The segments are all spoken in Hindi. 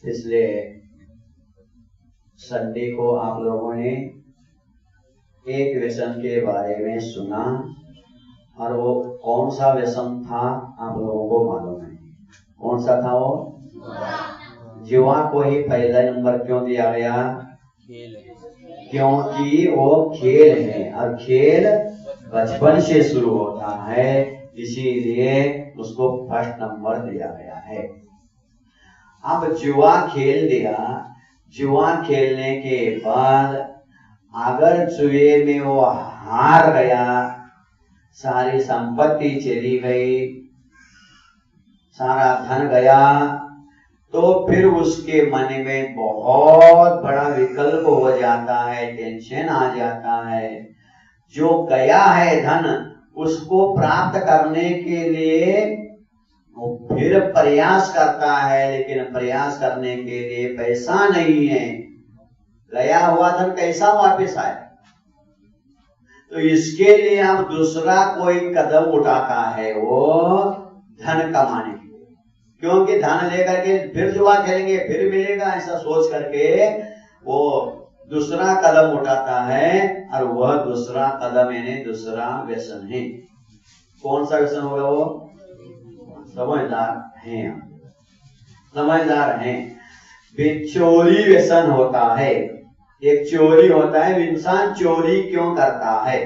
इसलिए संडे को आप लोगों ने एक व्यसन के बारे में सुना, और वो कौन सा व्यसन था आप लोगों को मालूम है? कौन सा था वो? जुआ को ही पहला नंबर क्यों दिया गया? क्योंकि वो खेल है, और खेल बचपन से शुरू होता है, इसीलिए उसको फर्स्ट नंबर दिया गया है। अब जुआ खेल दिया, जुआ खेलने के बाद अगर जुए में वो हार गया, सारी संपत्ति चली गई, सारा धन गया, तो फिर उसके मन में बहुत बड़ा विकल्प हो जाता है, टेंशन आ जाता है। जो गया है धन, उसको प्राप्त करने के लिए वो फिर प्रयास करता है, लेकिन प्रयास करने के लिए पैसा नहीं है। गया हुआ धन कैसा वापस आए? तो इसके लिए अब दूसरा कोई कदम उठाता है, वो धन कमाने के लिए। क्योंकि धन लेकर के फिर जुआ खेलेंगे, फिर मिलेगा, ऐसा सोच करके वो दूसरा कदम उठाता है, और वह दूसरा कदम यानी दूसरा व्यसन है। कौन सा व्यसन होगा वो? समझदार हैं, समझदार हैं। चोरी व्यसन होता है। एक चोरी होता है। इंसान चोरी क्यों करता है?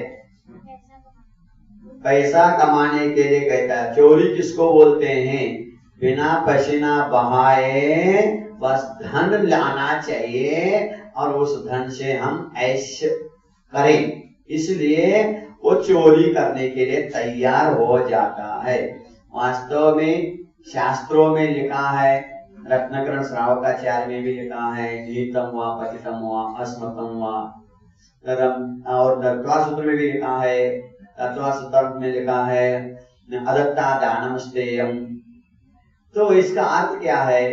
पैसा कमाने के लिए कहता है। चोरी किसको बोलते हैं? बिना पसीना बहाए बस धन लाना चाहिए, और उस धन से हम ऐश करें, इसलिए वो चोरी करने के लिए तैयार हो जाता है। वास्तव में शास्त्रों में लिखा है, रत्नकरण श्रावकाचार्य में भी लिखा है, निहितम वा पतितम वा अस्मतम वा, और तत्वा सूत्र में भी लिखा है, तत्वा सूत्र में लिखा है अदत्ता दानम स्तेयम। तो इसका अर्थ क्या है?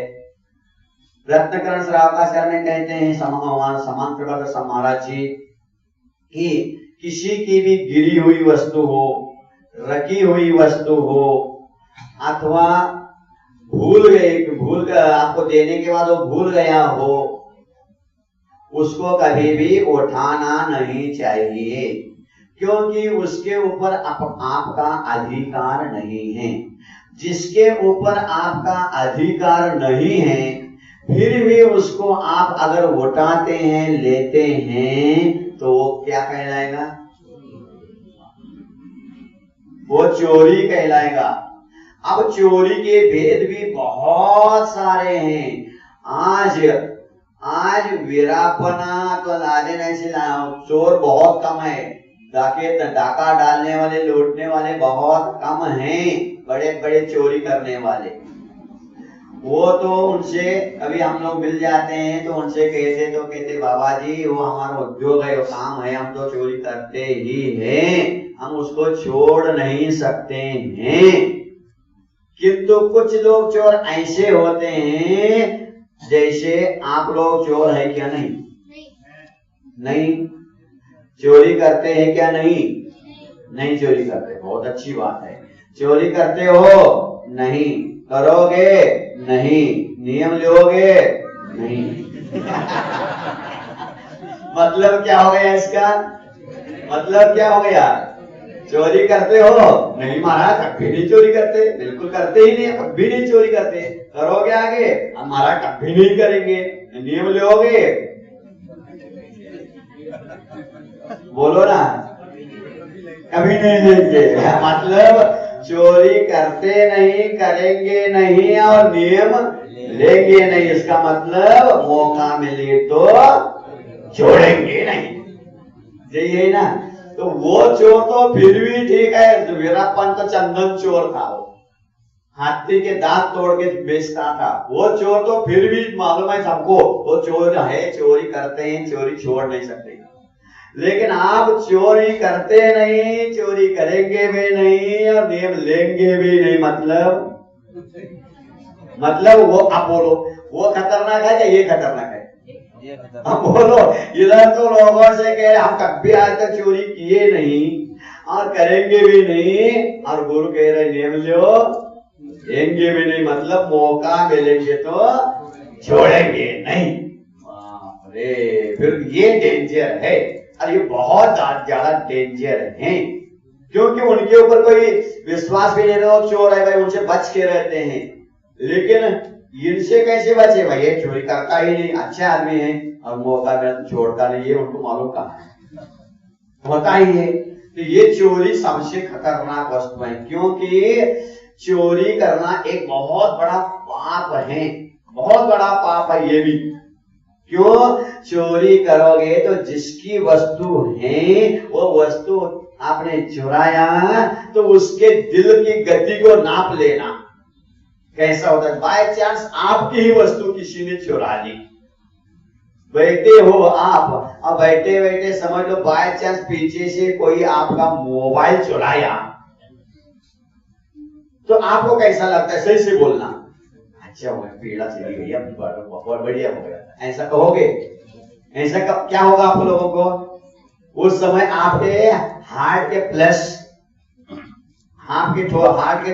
रत्नकरण श्रावकाचार्य में कहते हैं समान प्रकार महाराज जी कि किसी की भी गिरी हुई वस्तु हो, रखी हुई वस्तु हो, अथवा भूल आपको देने के बाद वो भूल गया हो, उसको कभी भी उठाना नहीं चाहिए, क्योंकि उसके ऊपर आपका अधिकार नहीं है। जिसके ऊपर आपका अधिकार नहीं है, फिर भी उसको आप अगर उठाते हैं, लेते हैं, तो वो क्या कहलाएगा? वो चोरी कहलाएगा। अब चोरी के भेद भी बहुत सारे हैं। आज वीरापना तो लाने नहीं से, चोर बहुत कम है। डाका डालने वाले, लूटने वाले बहुत कम हैं। बड़े बड़े चोरी करने वाले, वो तो उनसे कभी हम लोग मिल जाते हैं तो उनसे कहते बाबा जी वो हमारा उद्योग है, वो काम है, हम तो चोरी करते ही हैं, हम उसको छोड़ नहीं सकते हैं। किंतु कुछ लोग चोर ऐसे होते हैं जैसे आप लोग चोर है क्या? नहीं चोरी करते हैं क्या? नहीं चोरी करते। बहुत अच्छी बात है। चोरी करते हो? नहीं। करोगे? नहीं। नियम लोगे? नहीं। मतलब क्या हो गया इसका? मतलब क्या हो गया? चोरी करते हो? नहीं महाराज, कभी नहीं चोरी करते, बिल्कुल करते ही नहीं, कभी नहीं चोरी करते। करोगे आगे? हमारा कभी नहीं करेंगे। नियम लोगे? बोलो ना, कभी नहीं लेंगे। मतलब चोरी करते नहीं, करेंगे नहीं, और नियम लेंगे नहीं। इसका मतलब मौका मिले तो छोड़ेंगे नहीं। यही है ना? तो वो चोर तो फिर भी ठीक है। वीरापन तो चंदन चोर था, वो हाथी के दांत तोड़ के बेचता था। वो चोर तो फिर भी मालूम है सबको, वो चोर है, चोरी करते हैं, चोरी छोड़ नहीं सकते। लेकिन आप चोरी करते नहीं, चोरी करेंगे भी नहीं, और नियम लेंगे भी नहीं। मतलब वो आप बोलो, वो खतरनाक है या ये खतरनाक है? अब बोलो, इधर तो लोगों से कह रहे हम कभी आज तक चोरी किए नहीं और करेंगे भी नहीं, और गुरु कह रहे नियम लो, लेंगे भी नहीं। मतलब मौका मिलेंगे तो छोड़ेंगे बोलेंगे नहीं। अरे फिर ये डेंजर है, और ये बहुत ज्यादा डेंजर है, क्योंकि उनके ऊपर कोई विश्वास भी नहीं रहा, चोर है भाई, उनसे बच के रहते हैं। लेकिन इनसे कैसे बचे भाई, ये चोरी करता ही नहीं, अच्छे आदमी है और मौका में छोड़ता नहीं है, उनको मालूम कहाँ होता ही है। तो ये चोरी सबसे खतरनाक वस्तु है, क्योंकि चोरी करना एक बहुत बड़ा पाप है, बहुत बड़ा पाप है ये भी। क्यों? चोरी करोगे तो जिसकी वस्तु है वो वस्तु आपने चुराया तो उसके दिल की गति को नाप लेना। कैसा होता है, बाय चांस आपकी ही वस्तु किसी ने चुरा ली, बैठे हो आप, अब बैठे बैठे समझ लो बाय चांस पीछे से कोई आपका मोबाइल चुराया, तो आपको कैसा लगता है? सही से बोलना, अच्छा हो पीड़ा चली गई, अब बहुत बढ़िया हो गया, ऐसा कहोगे? ऐसा क्या होगा आप लोगों को? उस समय आपके हार्ट के प्लस, हार्ट के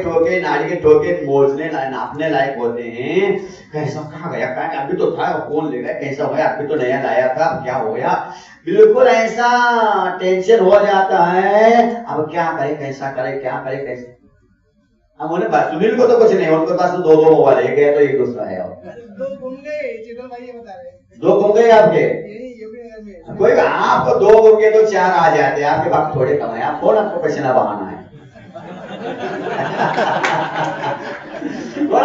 ठोके, नाड़ी के ठोके मोजने नापने लायक होते हैं। कैसा कहाँ गया, कहाँ अभी तो था, कौन ले गया, कैसा हो गया, अभी तो नया लाया था, क्या हो गया, बिल्कुल ऐसा टेंशन हो जाता है। अब क्या करे, कैसा करे, क्या करे, कैसे? अब उन्हें सुनील को तो कुछ नहीं, उनके पास तो दो मोबाइल, एक है तो एक दूसरा है। दो घूम गए, चेतन भाई ये बता रहे हैं। दो घूम गए आपके? कोई आपको दो घूम के तो चार आ जाते हैं, आपके पास थोड़े कम है, आप कौन आपको पसीना बहाना है?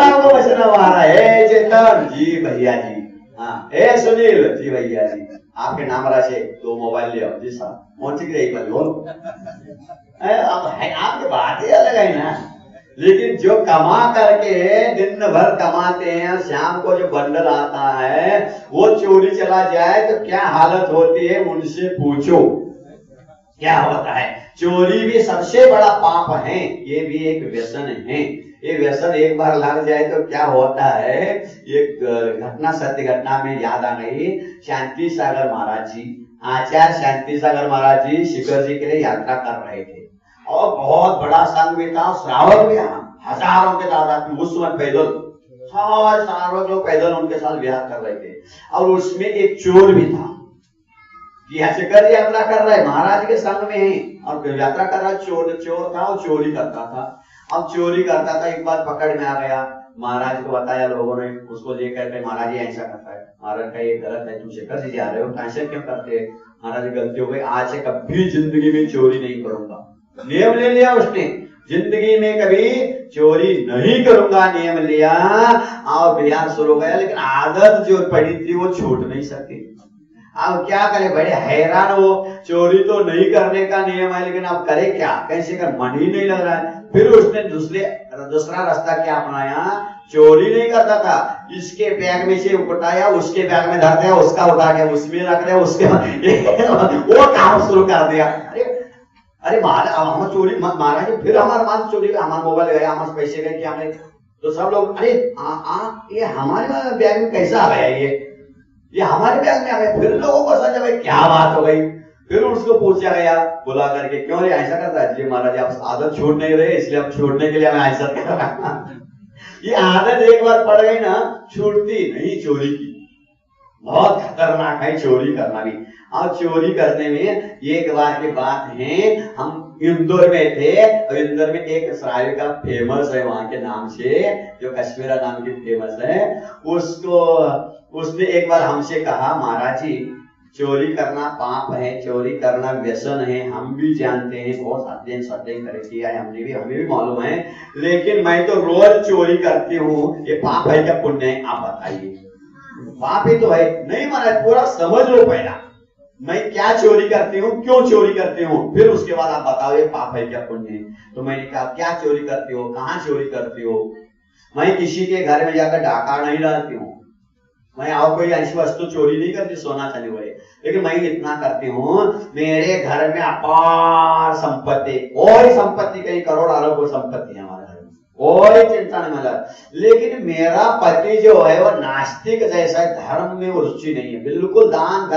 आपको पसीना बहाना है? चेतन जी भैया जी, हाँ, ए सुनील जी भैया जी, आपके नाम राशि दो मोबाइल ले आओ जी साहब, कौन सी रही बोलो। आपकी बात ही अलग है ना। लेकिन जो कमा करके दिन भर कमाते हैं, शाम को जो बंडल आता है वो चोरी चला जाए तो क्या हालत होती है, उनसे पूछो क्या होता है। चोरी भी सबसे बड़ा पाप है, ये भी एक व्यसन है। ये व्यसन एक बार लग जाए तो क्या होता है। एक घटना, सत्य घटना में याद आ गई। शांति सागर महाराज जी, आचार्य शांति सागर महाराज जी शिखर जी के लिए यात्रा कर रहे थे, और बहुत बड़ा संघ भी था, श्रावक भी, हजारों के तादाद में उस समय पैदल, सारे लोग पैदल उनके साथ विहार कर रहे थे। और उसमें एक चोर भी था, यहाँ शिखर यात्रा कर रहा है, महाराज के संग में है और यात्रा कर रहा है। चोर था और चोरी करता था। अब चोरी करता था, एक बार पकड़ में आ गया, महाराज को बताया लोगों ने, उसको लेकर के महाराज ये ऐसा करता है। महाराज का ये गलत है, तुम शिखर जी जा रहे हो, ऐसे क्यों करते हैं? महाराज गलती हो गई, आज से कभी जिंदगी में चोरी नहीं करूंगा। नियम ले लिया उसने, जिंदगी में कभी चोरी नहीं करूंगा, नियम लिया और बिहार शुरू हो गया। लेकिन आदत जो पड़ी थी वो छूट नहीं सकी। अब क्या करे, बड़े हैरान हो, चोरी तो नहीं करने का नियम है लेकिन अब करे क्या, कैसे कर, मन ही नहीं लग रहा है। फिर उसने दूसरा रास्ता क्या अपनाया, चोरी नहीं करता था, इसके बैग में से उठाया, उसके बैग में धर दिया, उसका उठा के उसमें रख दिया, उसके वो काम शुरू कर दिया। अरे महाराज हम चोरी मत, महाराज फिर हमारा मान चोरी, हमारा मोबाइल गया, हमारे पैसे गए, क्या हमने, तो सब लोग अरे ये हमारे बैग में कैसा आ गया, ये हमारे बैग में आ गया। फिर लोगों को समझा भाई क्या बात हो गई। फिर उसको पूछा गया बुला करके, क्यों ये ऐसा करता है? जी महाराज आप आदत छोड़ नहीं रहे, इसलिए अब छोड़ने के लिए मैं ऐसा कर रहा। ये आदत एक बार पड़ गई ना, छूटती नहीं चोरी की। बहुत खतरनाक है चोरी करना भी। और चोरी करने में एक बार की बात है, हम इंदौर में थे और इंदौर में एक शराबी का फेमस है वहां के नाम से, जो कश्मीरा नाम की फेमस है, उसने एक बार हमसे कहा, महाराज जी चोरी करना पाप है, चोरी करना व्यसन है, हम भी जानते हैं, बहुत अध्ययन करे किया है हमने भी, हमें भी मालूम है, लेकिन मैं तो रोज चोरी करती हूँ, ये पाप है क्या पुण्य है, आप बताइए। पाप ही तो है। नहीं महाराज पूरा समझ लो पहला, मैं क्या चोरी करती हूँ, क्यों चोरी करती हूँ, फिर उसके बाद आप बताओ ये पाप है क्या पुण्य है। तो मैंने कहा क्या चोरी करती हो, कहाँ चोरी करती हो? मैं किसी के घर में जाकर डाका नहीं डालती हूँ, मैं और कोई ऐसी वस्तु चोरी नहीं करती, सोना चांदी वगैरह, लेकिन मैं इतना करती हूँ, मेरे घर में अपार संपत्ति, कोई संपत्ति कहीं करोड़ अरब संपत्ति है हमारे घर में, कोई चिंता नहीं मिला, लेकिन मेरा पति जो है वो नास्तिक जैसा, धर्म में वो रुचि नहीं है बिल्कुल। दान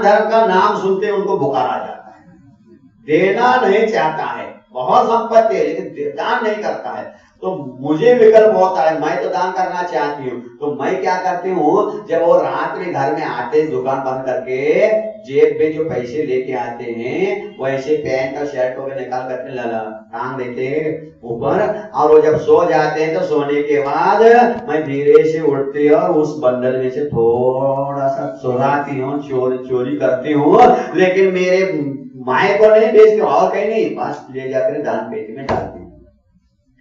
धर्म का नाम सुनते उनको बुखार आ जाता है, देना नहीं चाहता है, बहुत संपत्ति है लेकिन दान नहीं करता है। तो मुझे विकल्प होता है, मैं तो दान करना चाहती हूँ, तो मैं क्या करती हूँ, जब वो रात में घर में आते दुकान बंद करके जेब में जो पैसे लेके आते हैं वो ऐसे पैंट और शर्ट वगैरह निकाल करके टांग देते ऊपर, और वो जब सो जाते हैं तो सोने के बाद मैं धीरे से उठती और उस बंडल में से थोड़ा सा चुराती हूँ, चोरी करती हूँ, लेकिन मेरे माए को नहीं बेचती हूँ और कहीं नहीं, बस ले जाकर दान पेटी में डालती हूँ।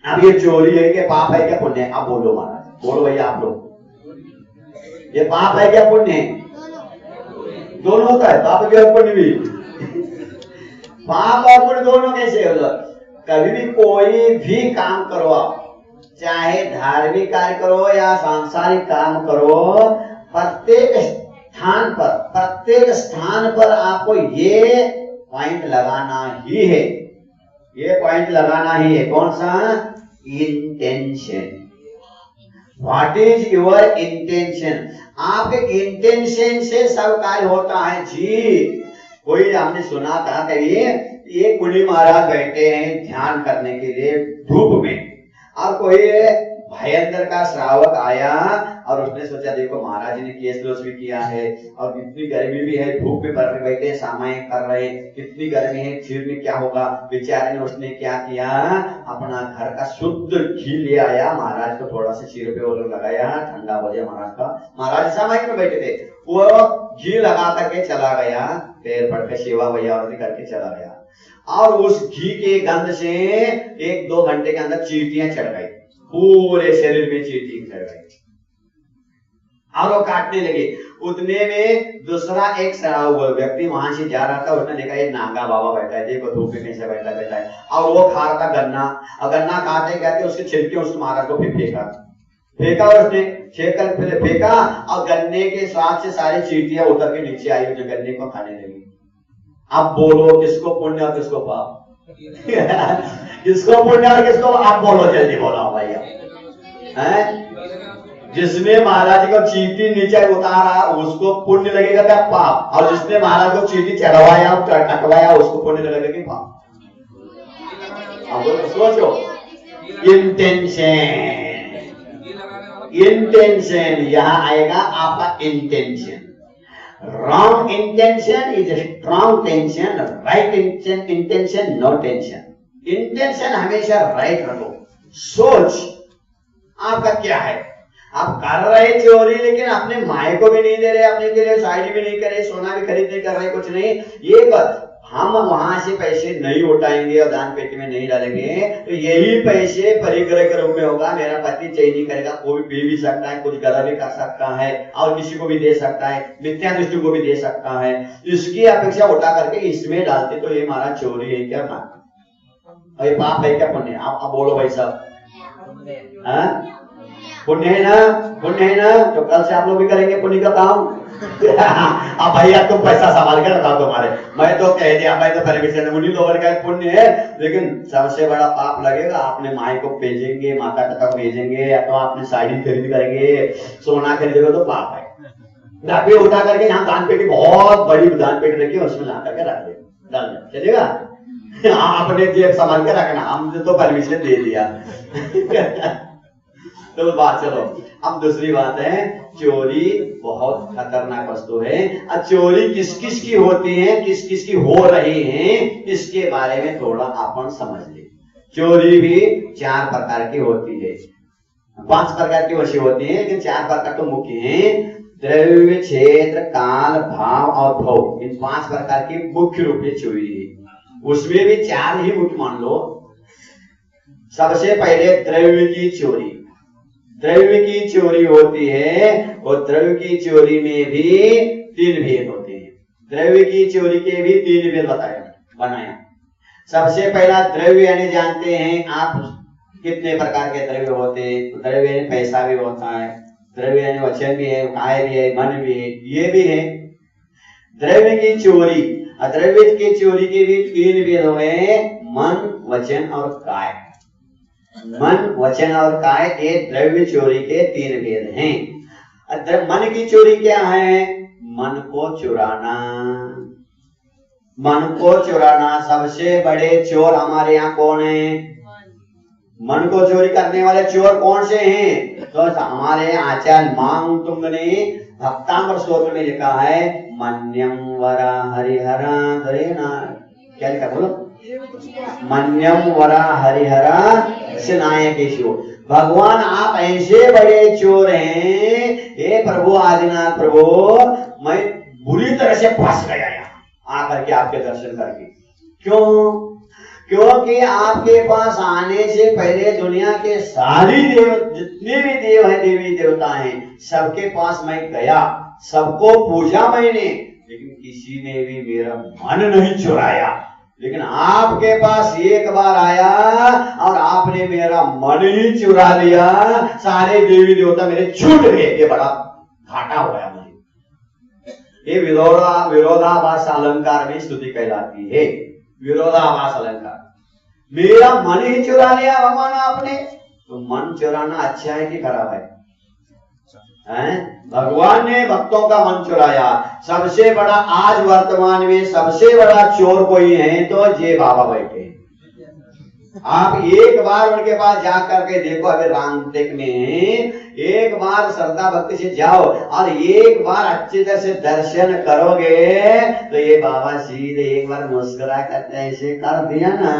अब ये चोरी है कि पाप है क्या पुण्य है? आप बोलो महाराज, बोलो भैया आप लोग, ये पाप है क्या पुण्य है? दोनों होता है, पाप भी और पुण्य भी। पाप और पुण्य दोनों कैसे हो? कभी भी कोई भी काम करो आप, चाहे धार्मिक कार्य करो या सांसारिक काम करो, प्रत्येक स्थान पर आपको ये पॉइंट लगाना ही है, ये पॉइंट लगाना ही है। कौन सा? Intention. What is your intention? आपके इंटेंशन से सब कार्य होता है जी। कोई हमने सुना था कहीं, एक मुनि महाराज बैठे हैं ध्यान करने के लिए धूप में, और कोई भयंकर का श्रावक आया और उसने सोचा देखो महाराज जी ने केस लोस भी किया है और कितनी गर्मी भी है, धूप में बैठे समय कर रहे, कितनी गर्मी है, फिर भी क्या होगा। बेचारे ने उसने क्या किया, अपना घर का शुद्ध घी ले आया, महाराज को थोड़ा सा सिर पे वो लगाया, ठंडा हो जाए महाराज का। महाराज समय में बैठे थे, वो घी लगा करके चला गया, पैर पड़ के सेवा भैया करके चला गया, और उस घी के गंध से 1-2 घंटे के अंदर चींटियां चढ़ गई, पूरे शरीर में चींटी चढ़ गई और वो काटने लगे। उतने में दूसरा एक व्यक्ति वहां से जा रहा था, उसने देखा ये नागा बाबा बैठा है, देखो धूप में कैसे बैठा है, और वो खा रहा था गन्ना, और गन्ना खाते खाते उसके छिलके उसके महाराज को फिर फेंका उसने, फेंका और गन्ने के स्वाद से सारी चींटियां उतर के नीचे आई, जो गन्ने को खाने लगी। अब बोलो किसको पुण्य और किसको पाप? किसको पुण्य और किसको? आप बोलो, जल्दी बोलो भैया। जिसने महाराज को चींटी नीचे उतारा उसको पुण्य लगेगा क्या पाप? और जिसने महाराज को चींटी चढ़वाया कटवाया उसको पुण्य लगेगा कि पाप? अब सोचो, इंटेंशन यहाँ आएगा आपका intention. Wrong intention is a strong tension, right intention no tension। Intention हमेशा राइट रखो। सोच आपका क्या है? आप कर रहे चोरी लेकिन अपने माए को भी नहीं दे रहे, अपने के लिए शादी भी नहीं कर रहे, सोना भी खरीद नहीं कर रहे, कुछ नहीं। ये बात हम वहां से पैसे नहीं उठाएंगे और दान पेटी में नहीं डालेंगे तो यही पैसे परिग्रह के रूप में होगा। मेरा पति चाहिए नहीं करेगा, कोई पी भी सकता है, कुछ गला भी कर सकता है और किसी को भी दे सकता है, मिथ्या दृष्टि को भी दे सकता है। इसकी अपेक्षा उठा करके इसमें डालते तो ये हमारा चोरी है क्या? ये पाप है क्या पुण्य? आप बोलो भाई साहब। पुण्य है ना? पुण्य है ना? तो कल से आप लोग भी करेंगे पुण्य का काम। अब भैया तुम पैसा संभाल के रखा तुम्हारे, मैं तो कह दिया, मैं तो परमिशन उन्हीं लोगों का पुण्य है, लेकिन सबसे बड़ा पाप लगेगा आपने माई को भेजेंगे, माता पिता को भेजेंगे, या तो आपने साड़ी खरीद करेंगे, सोना खरीदेंगे तो पाप है। अभी उठा करके यहाँ दान पेटी, बहुत बड़ी दान पेटी रखी है, उसमें ला करके रख दे, डाल चलेगा। आपने जेब संभाल के रखना, हमने तो परमिशन दे दिया। तो बात चलो, अब दूसरी बात है, चोरी बहुत खतरनाक वस्तु है। अब चोरी किस किस की होती है, किस किस की हो रही है, इसके बारे में थोड़ा अपन समझ ले। चोरी भी 4 प्रकार की होती है, 5 प्रकार की वैसी होती है, लेकिन 4 प्रकार तो मुख्य है। द्रव्य, क्षेत्र, काल, भाव और भोग, इन 5 प्रकार की मुख्य रूप से चोरी है। उसमें भी 4 ही मुख्य मान लो। सबसे पहले द्रव्य की चोरी। द्रव्य की चोरी होती है, और द्रव्य की चोरी में भी 3 भेद होते हैं। द्रव्य की चोरी के भी 3 भेद बनाया। सबसे पहला द्रव्य यानी जानते हैं आप कितने प्रकार के द्रव्य होते हैं। द्रव्य यानी पैसा भी होता है, द्रव्य यानी वचन भी है, काय भी है, मन भी है, ये भी है। द्रव्य की चोरी, द्रव्य की चोरी के भी 3 भेद हुए, मन, वचन और काय। मन, वचन और काय के द्रव्य चोरी के 3 भेद हैं। मन की चोरी क्या है? मन को चुराना। मन को चुराना, सबसे बड़े चोर हमारे यहाँ कौन है? मन को चोरी करने वाले चोर कौन से हैं? तो हमारे आचार्य मांग तुंग ने भक्तामृत स्तोत्र में लिखा है, मन्यम वरा हरिहरा क्या लिखा बोलो? मन्यम वरा हरिहरा सिनायकेशु। भगवान आप ऐसे बड़े चोर हैं, हे प्रभु आदिनाथ प्रभु, मैं बुरी तरह से फंस गया यहाँ आकर के आपके दर्शन करके। क्यों? क्योंकि आपके पास आने से पहले दुनिया के सारी देव, जितने भी देव हैं, देवी देवता हैं, सबके पास मैं गया, सबको पूछा मैंने, लेकिन किसी ने भी मेरा मन नहीं चुराया। लेकिन आपके पास एक बार आया और आपने मेरा मन ही चुरा लिया, सारे देवी देवता मेरे छूट गए। ये बड़ा घाटा हो गया मुझे। ये विरोधाभास अलंकार में स्तुति कहलाती है। विरोधाभास अलंकार, मेरा मन ही चुरा लिया भगवान आपने। तो मन चुराना अच्छा है कि खराब है? भगवान ने भक्तों का मन चुराया। सबसे बड़ा आज वर्तमान में सबसे बड़ा चोर कोई है तो ये बाबा बैठे। आप एक बार उनके पास जा करके देखो, अभी रामटेक में एक बार श्रद्धा भक्ति से जाओ और एक बार अच्छी तरह से दर्शन करोगे तो ये बाबा सीधे एक बार मुस्कुरा करते ऐसे कर दिया ना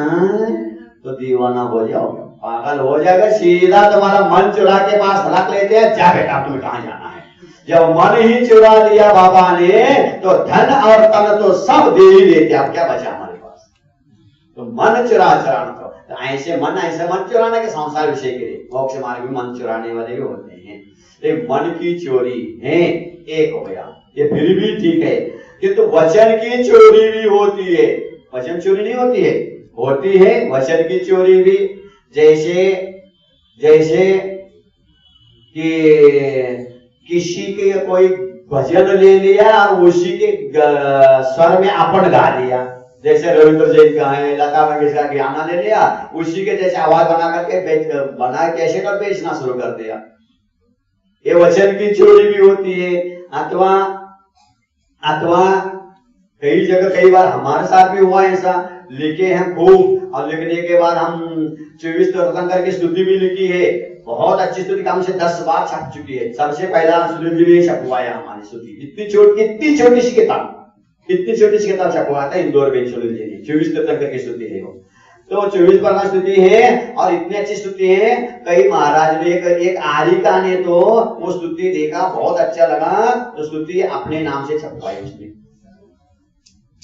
तो दीवाना हो जाओगे, पागल हो जाएगा। सीधा तुम्हारा मन चुरा के पास रख लेते हैं, जा बेटा तुम्हें कहाँ जाना है। जब मन ही चुरा लिया बाबा ने तो धन और तन तो सब दे ही लेते, अब क्या बचा हमारे पास? तो मन चुराना तो ऐसे मन चुराना के संसार विषय के लिए, मोक्ष मार्ग में मन चुराने वाले भी होते हैं। तो मन की चोरी है एक हो गया, ये फिर भी ठीक है। किंतु वचन की चोरी भी होती है। वचन चोरी नहीं होती है? होती है वचन की चोरी भी। जैसे कि किसी के कोई भजन ले लिया और उसी के स्वर में अपन गा लिया। जैसे रविंद्र जैन का है, लता मंगेशकर का गाना ले लिया, उसी के जैसे आवाज बना करके बना कैसेट और बेचना शुरू कर दिया। ये वचन की चोरी भी होती है। अथवा कई जगह कई बार हमारे साथ भी हुआ ऐसा, लिखे हैं खूब और लिखने के बाद हम 24 तीर्थंकर की स्तुति भी लिखी है, बहुत अच्छी स्तुति, कम से 10 बार छप चुकी है। सबसे पहला स्तुति भी छपवाया हमारी स्तुति, इतनी छोटी सी किताब छपवाया था इंदौर में। 24 तीर्थंकर की स्तुति है वो, तो 24 परना स्तुति है और इतनी अच्छी स्तुति है। कई महाराज ने एक आरिका ने तो वो स्तुति देखा, बहुत अच्छा लगा, तो स्तुति अपने नाम से छपवाई, उसने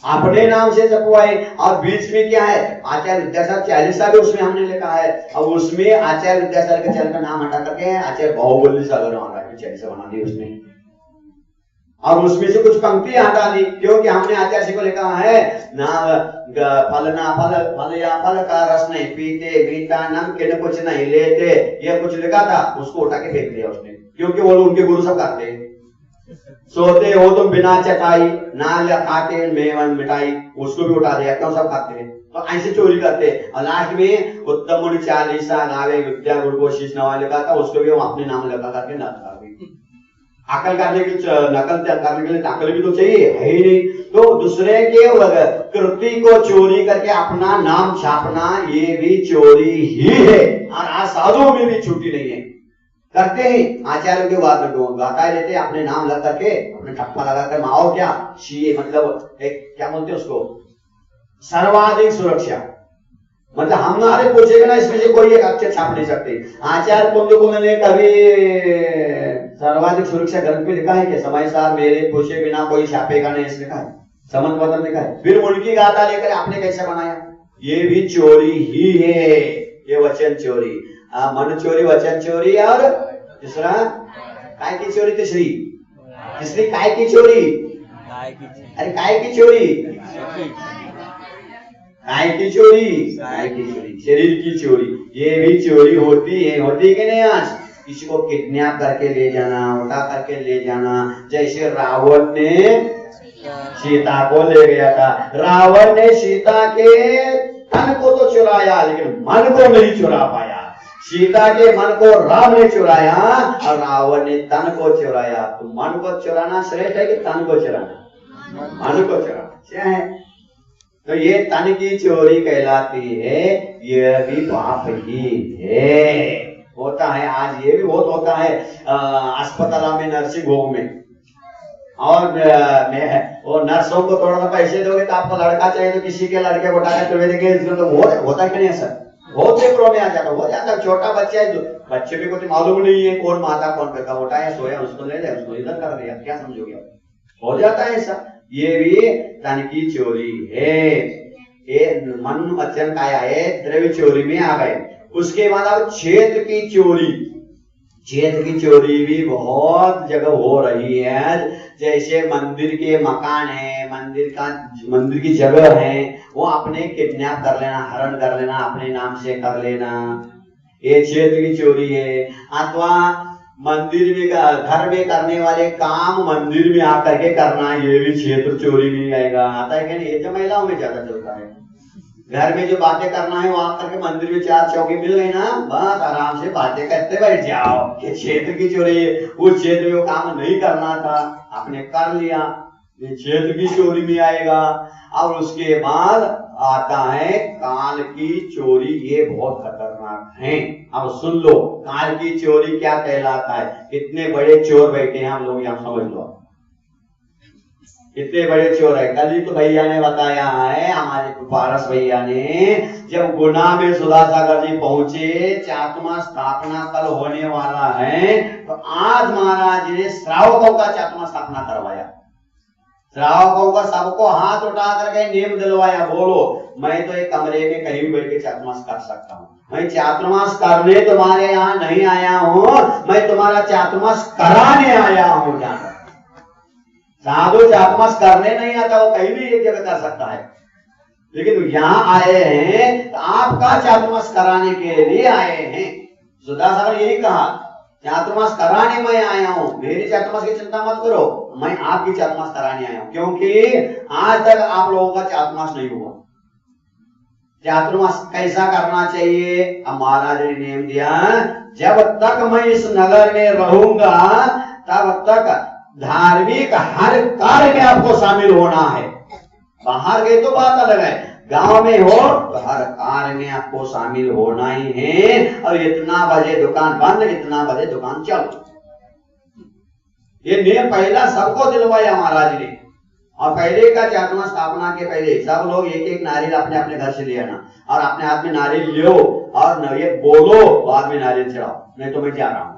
अपने नाम से छपवाए। और बीच में क्या है, आचार्य विद्यासागर चालीसा भी उसमें हमने लिखा है, और उसमें आचार्य विद्यासागर के चरण का नाम हटा करके आचार्य बाहुबली सागर महाराज की चालीसा बना दी उसने, और उसमें से कुछ पंक्तियां हटा दी, क्योंकि हमने आचार्य को लिखा है ना फल ना फल या फल का रस नहीं पीते, मीठा नमकीन कुछ नहीं लेते, ये कुछ लिखा था, उसको उठा के फेंक दिया उसने, क्योंकि वो उनके गुरु सब करते हैं। सोते हो तुम बिना चटाई, ना खाते मेवन मिठाई, उसको भी उठा दिया, क्यों सब खाते हैं। तो ऐसे चोरी करते। और लास्ट में उत्तम मुनि चालीसा गावे विद्या गुरु को शीश नवा लिखा था, उसको भी वो अपने नाम लगा करके नकल करने की नकल करने के लिए अकल भी तो चाहिए, है ही नहीं। तो दूसरे के कृति को चोरी करके अपना नाम छापना ये भी चोरी ही है, और आज साधुओं में भी छुट्टी नहीं है, करते हैं। आचार्यों के बाद गाता लेते अपने नाम लग करके, अपने ठप्पा लगा कर माओ क्या सी, मतलब एक क्या बोलते हैं उसको, सर्वाधिक सुरक्षा। मतलब हमारे पूछेगा ना, इसमें से कोई एक अक्षर छाप नहीं सकते। आचार्य कुंद ने कभी सर्वाधिक सुरक्षा ग्रंथ में लिखा है कि समय सार मेरे पूछे बिना कोई छापेगा नहीं, इसलिए लिखा है, समन पत्र लिखा है। फिर उनकी गाथा लेकर आपने कैसे बनाया? ये भी चोरी ही है, ये वचन चोरी, मन चोरी, वचन चोरी। और तीसरा काय की चोरी, तीसरी काय की चोरी, अरे काय की चोरी, काय की चोरी, शरीर की चोरी, ये भी चोरी होती है, होती कि नहीं? आज किसी को किडनैप करके ले जाना, उठा करके ले जाना, जैसे रावण ने सीता को ले गया था। रावण ने सीता के तन को तो चुराया, लेकिन मन को नहीं चुरा पाया। सीता के मन को राम ने चुराया और रावण ने तन को चुराया। तो मन को चुराना श्रेष्ठ है कि तन को चुराना? मन को चुराना क्या है? तो ये तन की चोरी कहलाती है, ये भी पाप ही है। होता है आज ये भी बहुत होता है अस्पताल में, नर्सिंग होम में, और वो नर्सों को थोड़ा सा पैसे दोगे तो आपको लड़का चाहिए तो किसी के लड़के को उठाकर चुड़े देंगे, इसमें तो होता है कि नहीं सर? बहुत पेपरों में आ जाता, हो जाता। छोटा बच्चा है, बच्चे भी कुछ मालूम नहीं है कौन माता कौन पिता, उठाया सोया उसको ले जाए, उसको इधर कर दिया, क्या समझोगे आप? हो जाता है ऐसा। ये भी तन की चोरी है, ये मन वचन काया है, द्रव्य चोरी में आ गए। उसके बाद अब क्षेत्र की चोरी, क्षेत्र की चोरी भी बहुत जगह हो रही है। जैसे मंदिर के मकान है, मंदिर की जगह है, वो अपने किडनैप कर लेना, हरण कर लेना, अपने नाम से कर लेना, ये क्षेत्र की चोरी है। अथवा मंदिर में घर में करने वाले काम मंदिर में आकर के करना, ये भी क्षेत्र चोरी में आएगा। आता है क्या नहीं? ये तो महिलाओं में ज्यादा चलता है। घर में जो बातें करना है वो आकर के मंदिर में चार चौकी मिल गई ना, बस आराम से बातें करते बैठ जाओ। ये क्षेत्र की चोरी है। उस क्षेत्र में वो काम नहीं करना था, आपने कर लिया, ये क्षेत्र की चोरी में आएगा। और उसके बाद आता है काल की चोरी, ये बहुत खतरनाक है। अब सुन लो काल की चोरी क्या कहलाता है। कितने बड़े चोर बैठे हैं हम लोग यहाँ, समझ लो कितने बड़े चोर है। कल ही तो भैया ने बताया है, हमारे पारस भैया ने, जब गुना में सुधासागर जी पहुंचे, चातुमा स्थापना कल होने वाला है, तो आज महाराज जी ने श्रावकों का चातुमा स्थापना करवाया। श्रावकों का सबको हाथ उठा करके नियम दिलवाया, बोलो मैं तो एक कमरे में कहीं भी बैठ के चातुर्मास कर सकता हूँ। मैं चातुर्मास करने तुम्हारे यहाँ नहीं आया हूँ, मैं तुम्हारा चातुर्मास कराने आया हूँ। जाना साधु चातुर्मास करने नहीं आता, वो कहीं भी एक जगह कर सकता है, लेकिन यहाँ आए हैं तो आपका चातुर्मास कराने के लिए आए हैं। सुधासागर यही कहा, चातुर्मास कराने मैं आया हूँ, मेरी चातुर्मास की चिंता मत करो, मैं आपकी चातुर्मास कराने आया हूँ। क्योंकि आज तक आप लोगों का चातुर्मास नहीं हुआ। चातुर्मास कैसा करना चाहिए? अब महाराज ने नियम दिया, जब तक मैं इस नगर में रहूंगा तब तक धार्मिक हर कार्य में आपको शामिल होना है। बाहर गए तो बात अलग है, गांव में हो तो हर कार्य में आपको शामिल होना ही है। और इतना बजे दुकान बंद, इतना बजे दुकान चलो, ये नियम पहला सबको दिलवाया महाराज ने। और पहले का चातुर्मास स्थापना के पहले सब लोग एक एक नारियल अपने अपने घर से ले आना, और अपने हाथ में नारियल लो और ये बोलो, बाद में नारियल चढ़ाओ, नहीं तो मैं जा रहा हूं।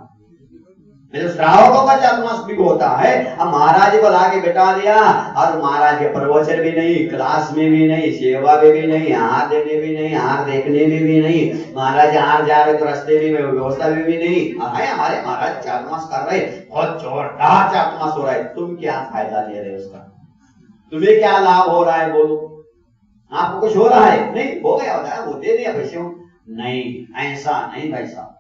श्रावकों का चातुर्मास भी होता है। अब महाराज को लाके बिठा दिया, और महाराज के प्रवचन भी नहीं, क्लास में भी नहीं, सेवा में भी नहीं, हार देने भी नहीं, हार देखने में भी नहीं, महाराज हार जा रहे तो रास्ते में व्यवस्था में भी नहीं है। हमारे महाराज चातुर्मास कर रहे, बहुत जोरदार चातुर्मास हो रहा है, तुम क्या फायदा ले रहे हो उसका? तुम्हें क्या लाभ हो रहा है? बोलो, आपको कुछ हो रहा है? नहीं, हो गया होता है, वो दे दिया पैसे। नहीं, ऐसा नहीं भाई साहब,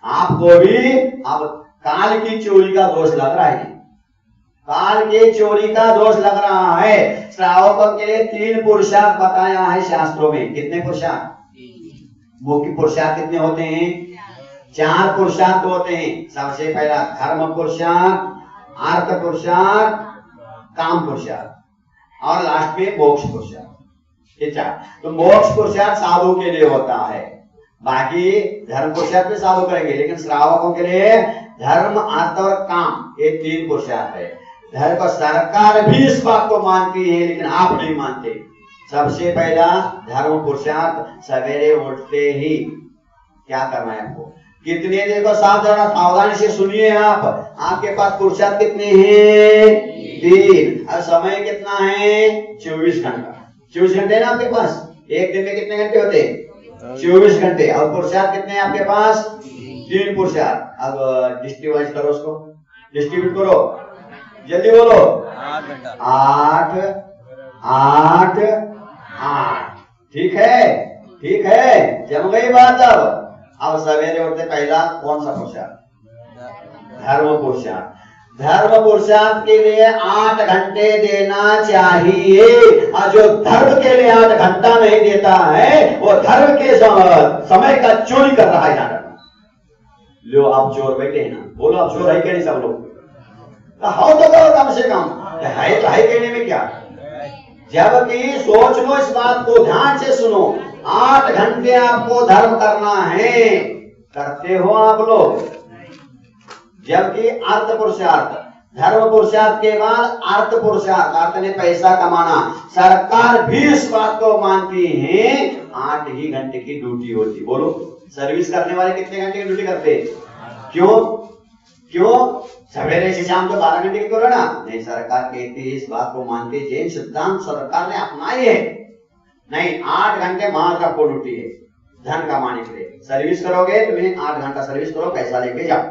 आपको भी अब काल की चोरी का दोष लग रहा है। काल की चोरी का दोष लग रहा है। श्रावकों के लिए 3 पुरुषार्थ बताया है शास्त्रों में। कितने पुरुषार्थ? मुख्य पुरुषार्थ कितने होते हैं? 4 पुरुषार्थ होते हैं। सबसे पहला धर्म पुरुषार्थ, अर्थ पुरुषार्थ, काम पुरुषार्थ, और लास्ट में मोक्ष पुरुषार्थ। ये 4। तो मोक्ष पुरुषार्थ साधु के लिए होता है, बाकी धर्म पुरुषार्थ भी साधु करेंगे, लेकिन श्रावकों के लिए धर्म, अर्थ और काम, ये 3 पुरुषार्थ है। धर्म को सरकार भी इस बात को मानती है, लेकिन आप नहीं मानते। सबसे पहला धर्म पुरुषार्थ, सवेरे उठते ही क्या करना है आपको? कितने देखो सावधानी से सुनिए आप, आपके पास पुरुषार्थ कितने हैं? 3। और समय कितना है? 24 घंटा। 24 घंटे ना आपके पास? एक दिन में कितने घंटे होते? 24 घंटे। और पुरुषार्थ कितने हैं आपके पास? 3 पुरुषार्थ। अब डिस्ट्रीब्यूट करो, उसको डिस्ट्रीब्यूट करो, जल्दी बोलो। 8 8 8। ठीक है, ठीक है, जम गई बात। अब सवेरे उठते पहला कौन सा पुरुषार्थ? धर्म पुरुषार्थ। धर्म पुरुषार्थ के लिए 8 घंटे देना चाहिए, और जो धर्म के लिए 8 घंटा नहीं देता है वो धर्म के समय का चोरी कर रहा है। लो, आप चोर बैठे हैं ना, बोलो आप चोर है क्या? नहीं सब लोग हो तो करो कम से कम, है तो है कहने में क्या? जबकि सोच लो इस बात को, ध्यान से सुनो, 8 घंटे आपको धर्म करना है, करते हो आप लोग? जबकि अर्थ पुरुषार्थ, धर्म पुरुषार्थ के बाद अर्थ पुरुषार्थ, अर्थ ने पैसा कमाना, सरकार भी इस बात को मानती है 8 ही घंटे की ड्यूटी होती। बोलो, सर्विस करने वाले कितने घंटे की ड्यूटी करते हैं? क्यों सवेरे से शाम तो 12 घंटे की करो ना? नहीं, सरकार कहती है, इस बात को मानती है, जैन सिद्धांत सरकार ने अपनाई है। नहीं, 8 घंटे माल का ड्यूटी है धन कमाने के लिए। सर्विस करोगे, तुम्हें 8 घंटा सर्विस करो, पैसा लेके जाओ।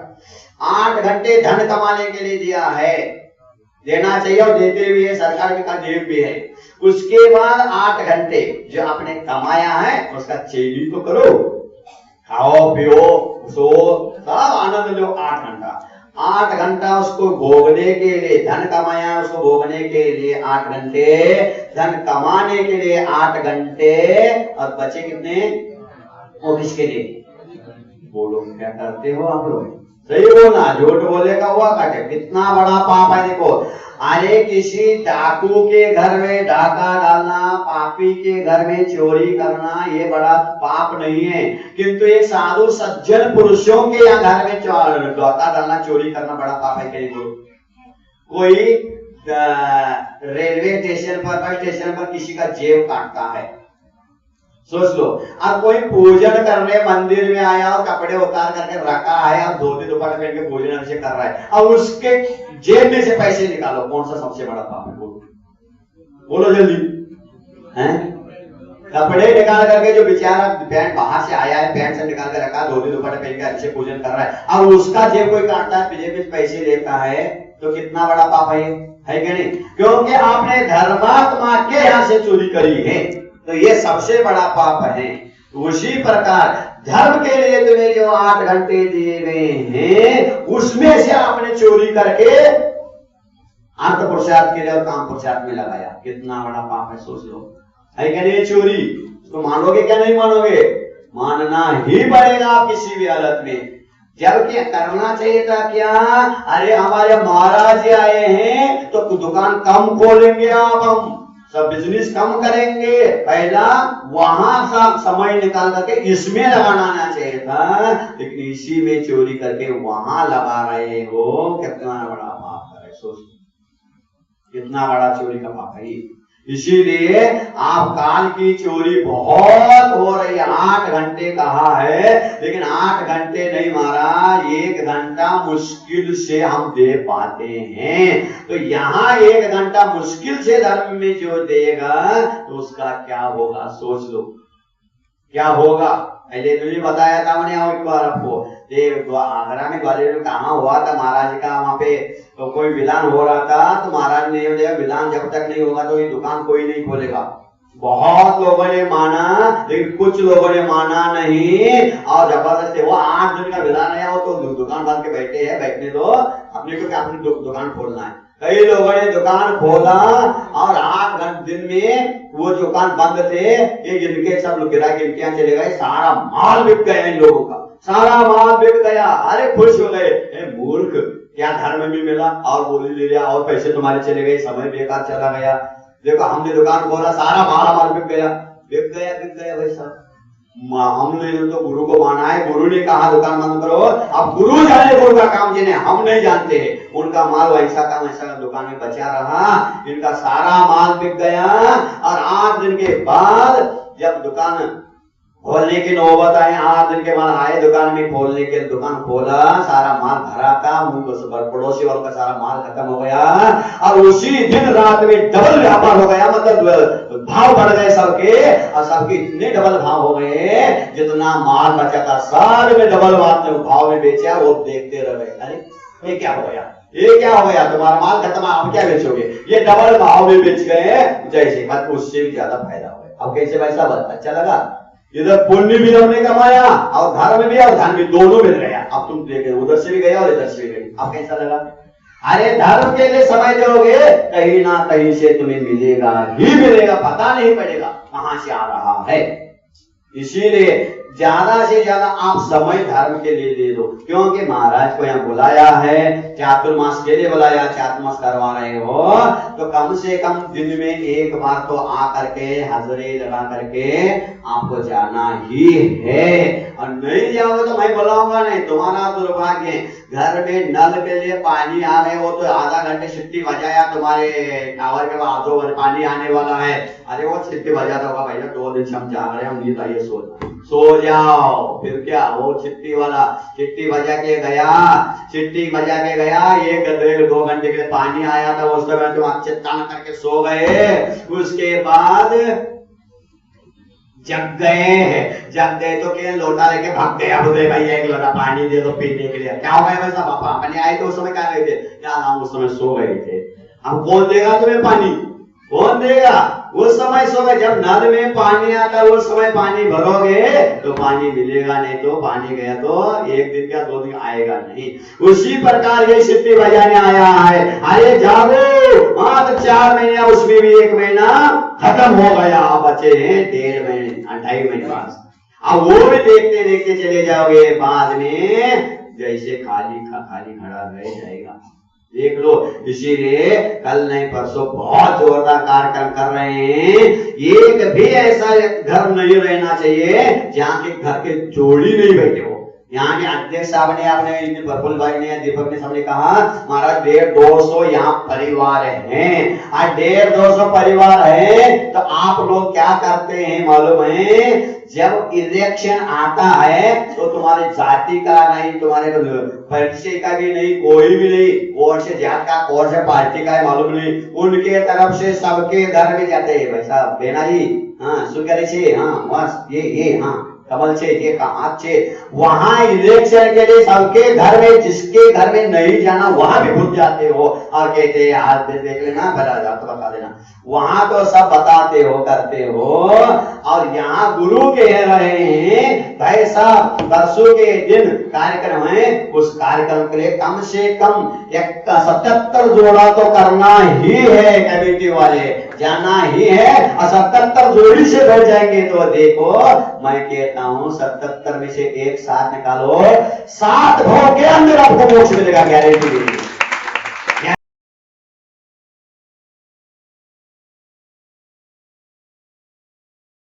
8 घंटे धन कमाने के लिए दिया है, देना चाहिए और देते भी है, सरकार के पास जेब भी है। उसके बाद 8 घंटे जो आपने कमाया है उसका चेली तो करो, खाओ पियो सो सब आनंद लो। 8 घंटा उसको भोगने के लिए, धन कमाया उसको भोगने के लिए 8 घंटे, धन कमाने के लिए 8 घंटे, और बचे कितने वो किसके लिए? बोलो, क्या करते हो आप लोग? सही बोलना, झूठ बोले का हुआ काटे। कितना बड़ा पाप है देखो। अरे किसी डाकू के घर में डाका डालना, पापी के घर में चोरी करना, ये बड़ा पाप नहीं है, किंतु एक साधु सज्जन पुरुषों के यहाँ घर में डाका डालना, चोरी करना बड़ा पाप है। कहीं कोई रेलवे स्टेशन पर, बस स्टेशन पर किसी का जेब काटता है, सोच लो। अब कोई पूजन करने मंदिर में आया और कपड़े उतार करके रखा है, अब धोती दुपट्टा पहन के पूजन अभिषेक कर रहा है, अब उसके जेब में से पैसे निकालो, कौन सा सबसे बड़ा पाप है? बोलो जल्दी हैं? कपड़े निकाल करके जो बेचारा पैंट बाहर से आया है, पैंट से निकाल कर रखा, धोती दुपट्टा पहन के अभिषेक पूजन कर रहा है, अब उसका जेब कोई काटता है, जेब में पैसे लेता है, तो कितना बड़ा पाप है कि नहीं? क्योंकि आपने धर्मात्मा के यहाँ से चोरी करी है, तो ये सबसे बड़ा पाप है। उसी प्रकार धर्म के लिए तुम्हें जो 8 घंटे दिए गए हैं, उसमें से आपने चोरी करके अर्थ पुरुषार्थ के लिए और काम पुरुषार्थ में लगाया, कितना बड़ा पाप है, सोच लो। है क्या नहीं? चोरी तो मानोगे क्या? नहीं मानोगे? मानना ही पड़ेगा आप किसी भी हालत में। जबकि करना चाहिए था क्या? अरे हमारे महाराज जी आए हैं तो दुकान कम खोलेंगे, आप हम सब बिजनेस कम करेंगे, पहला वहां सा समय निकाल करके इसमें लगाना आना चाहिए था, लेकिन इसी में चोरी करके वहां लगा रहे हो, कितना बड़ा पाप है, सोच कितना बड़ा चोरी का पाप है। इसीलिए आप काल की चोरी बहुत हो रही है। 8 घंटे कहा है, लेकिन 8 घंटे नहीं महाराज, 1 घंटा मुश्किल से हम दे पाते हैं। तो यहाँ 1 घंटा मुश्किल से धर्म में जो देगा तो उसका क्या होगा, सोच लो क्या होगा। पहले तो ये बताया था मैंने और एक बार आपको, आगरा में ग्वालियर में कहाँ हुआ था महाराज का, वहां पे तो कोई विलान हो रहा था, तो महाराज ने ये विलान जब तक नहीं होगा तो ये दुकान कोई नहीं खोलेगा। बहुत लोगों ने माना, लेकिन कुछ लोगों ने माना नहीं, और जबरदस्ती वो 8 दिन का विलान आया, वो तो दुकान बंद के बैठे हैं, बैठने दो, अपने को क्या अपनी दुकान खोलना है। कई लोगों ने दुकान खोला और 8 दिन में वो दुकान बंद थे, ये जिनके सब लोग गिरा गिनतियां चले गए, सारा माल बिक गया इन लोगों का, सारा माल बिक गया। अरे खुश हो गए, मूर्ख, क्या धर्म में मिला और बोली ले लिया और पैसे तुम्हारे चले गए, समय बेकार चला गया। देखो हमने दुकान खोला, सारा माल हमारा बिक गया भाई साहब। हमने तो गुरु को माना है, गुरु ने कहा दुकान बंद करो, अब गुरु जाने गुरु का काम जिन्हें हम नहीं जानते हैं, उनका माल वैसा का वैसा दुकान में बचा रहा, इनका सारा माल बिक गया। और 8 दिन के बाद जब दुकान खोलने की नौबत आए, 8 दिन के बाद आए दुकान में खोलने के, दुकान खोला, सारा माल भरा था, पड़ोसी वालों का सारा माल खत्म हो गया, और उसी दिन रात में डबल व्यापार हो गया, मतलब भाव बढ़ गए सबके, और सबके इतने डबल भाव हो गए, जितना माल बचा था सारे में डबल भाव में बेचा, वो देखते रह गए। अरे ये क्या हो गया, ये क्या हो गया, तुम्हारा माल खत्म, आप क्या बेचोगे? ये डबल भाव में बेच गए, जैसे मत उससे भी ज्यादा फायदा हो गया। अब कैसे भाई साहब, अच्छा लगा? इधर पुण्य भी हमने कमाया और धर्म भी और धन भी, दोनों मिल गया। अब तुम देखे उधर से भी गया और इधर से भी गई, अब कैसा लगा? अरे धर्म के लिए समय दोगे, कहीं ना कहीं से तुम्हें मिलेगा ही मिलेगा, पता नहीं पड़ेगा कहां से आ रहा है। इसीलिए ज्यादा से ज्यादा आप समय धर्म के लिए दे दो, क्योंकि महाराज को यहाँ बुलाया है, चातुर्मास के लिए बुलाया, चातुर्मास करवा रहे हो तो कम से कम दिन में एक बार तो आ करके हाजिरी लगा करके आपको जाना ही है। और नहीं जाओगे तो मैं बुलाऊंगा नहीं, तुम्हारा दुर्भाग्य। घर में नल के लिए पानी आ रहे हो तो आधा घंटे सिट्टी बजाया, तुम्हारे टावर के बाद 2 बजे पानी आने वाला है, अरे वो सिट्टी बजाता होगा भैया 2 दिन से हम जाग रहे हैं, हम नींद आइए सो जाओ। फिर क्या वो चिट्टी वाला चिट्टी बजा के गया, चिट्टी बजा के गया, 1-2 घंटे के लिए पानी आया था, उस समय तुम आप चिंता करके सो गए, उसके बाद जग गए तो क्या लोटा लेके भाग गए, अब दे भाई 1 लोटा पानी दे दो पीने के लिए। क्या हो गया वैसा पापा, अपने आए तो उस समय क्या गए थे यार, हम उस समय सो गए थे। अब कौन देगा तुम्हें पानी, कौन देगा? उस समय सो गए। जब नल में पानी आता है उस समय पानी भरोगे तो पानी मिलेगा, नहीं तो पानी गया तो 1 दिन या 2 दिन आएगा नहीं। उसी प्रकार ये सिट्टी बजाने आया है, अरे जागो। हाँ तो 4 महीने, उसमें भी 1 महीना खत्म हो गया, बचे हैं 1.5 महीने 2.5 महीने बाद। अब वो भी देखते देखते चले जाओगे, बाद में जैसे खाली खड़ा रह जाएगा। देख लो, इसीलिए कल नहीं परसों बहुत जोरदार कार्यक्रम कर रहे हैं। एक भी ऐसा घर नहीं रहना चाहिए जहाँ के घर के जोड़ी नहीं बैठे हो। यहाँ के अध्यक्ष साहब ने, आपने प्रफुल्ल भाई ने, दीपक ने, सबने कहा महाराज 150-200 यहाँ परिवार हैं। 150-200 परिवार है तो आप लोग क्या करते हैं मालूम है? जब इलेक्शन आता है तो तुम्हारे जाति का नहीं, तुम्हारे परिचय का भी नहीं, कोई भी नहीं, कौन से जात का कौन से पार्टी का है मालूम नहीं, उनके तरफ से सबके घर में जाते हैं। भाई साहब बेना जी, हाँ सुकर से, हाँ बस ये हाँ कमल से, ये कहा से, वहां इलेक्शन के लिए सबके घर में, जिसके घर में नहीं जाना वहां भी घुस जाते हो और कहते हैं हाथ देख लेना, भला जा तो बता देना। वहां तो सब बताते हो, करते हो, और यहाँ गुरु कह रहे हैं भाई साहब परसों के दिन कार्यक्रम है, उस कार्यक्रम के लिए कम से कम 77 जोड़ा तो करना ही है, कमेटी वाले जाना ही है, और 77 जोड़ी से बढ़ जाएंगे तो देखो, मैं कहता हूं 77 में से एक साथ निकालो, 7 भोग के अंदर आपको मोक्ष मिलेगा, गारंटी।